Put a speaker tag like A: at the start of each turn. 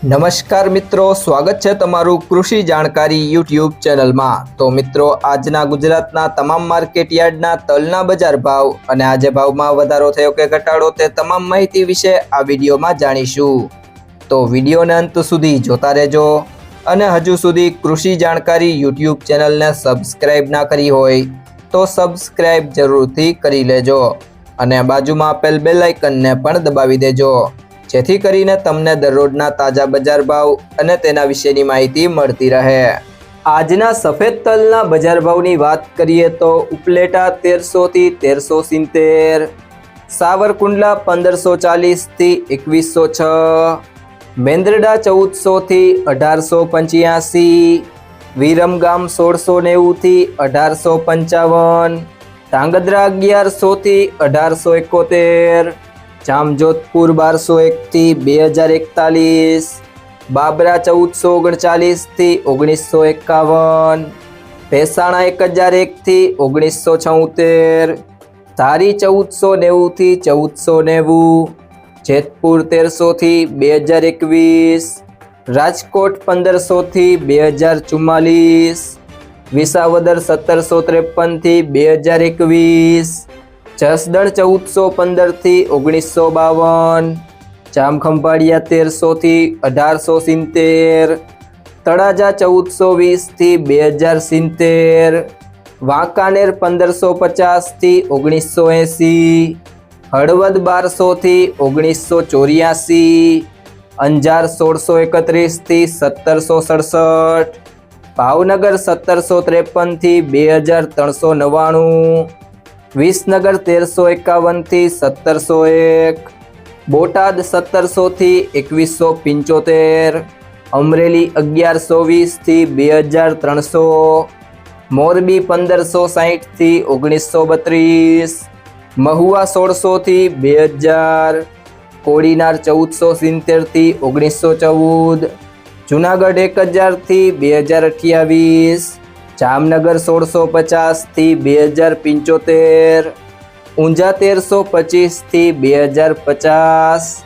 A: નમસ્કાર મિત્રો, સ્વાગત છે તમારું કૃષિ જાણકારી યુટ્યુબ ચેનલમાં। તો મિત્રો, આજના ગુજરાતના તમામ માર્કેટ યાર્ડના તલના બજાર ભાવ અને આજે ભાવમાં વધારો થયો કે ઘટાડો તે તમામ માહિતી વિશે આ વિડીયોમાં જાણીશું। તો વિડીયોને અંત સુધી જોતા રહેજો અને હજુ સુધી કૃષિ જાણકારી યુટ્યુબ ચેનલને સબસ્ક્રાઇબ ના કરી હોય તો સબસ્ક્રાઇબ જરૂરથી કરી લેજો અને બાજુમાં આપેલ બેલ આઇકનને પણ દબાવી દેજો, જેથી કરીને તમને દરરોજના તાજા બજાર ભાવ અને તેના વિશેની માહિતી મળતી રહે। આજના સફેદ તલના બજાર ભાવની વાત કરીએ તો ઉપલેટા 1300 થી 1370, સાવરકુંડલા 1540 થી 2106, મેંદરડા 1400 થી 1885, વિરમગામ 1690 થી 1855, ધાંગધ્રા 1100 થી 1871, જામજોધપુર 1201 થી 2041, બાબરા 1439 થી 1951, ભેસાણા 1001 થી 1976, ધારી 1490 થી 1490, જેતપુર 1300 થી 2021, રાજકોટ 1500 થી 2044, વિસાવદર 1753 થી 2021, જસદણ 1415 થી 1952, જામખંભાળિયા 1300 થી 1870, તળાજા 1420 થી 2070, વાંકાનેર 1550 થી 1980, હળવદ 1200 થી 1984, અંજાર 1631 થી 1767, ભાવનગર 1753 થી 2399, વિસનગર 1351 થી 1701, બોટાદ 1700 થી 2175, અમરેલી 1120 થી 2300, મોરબી 1560 થી 1932, મહુવા 1600 થી 2000, કોડીનાર 1470 થી 1914, જુનાગઢ 1000 થી 2028, જામનગર 1650 થી 2075, ઊંઝા 1325 થી 2050,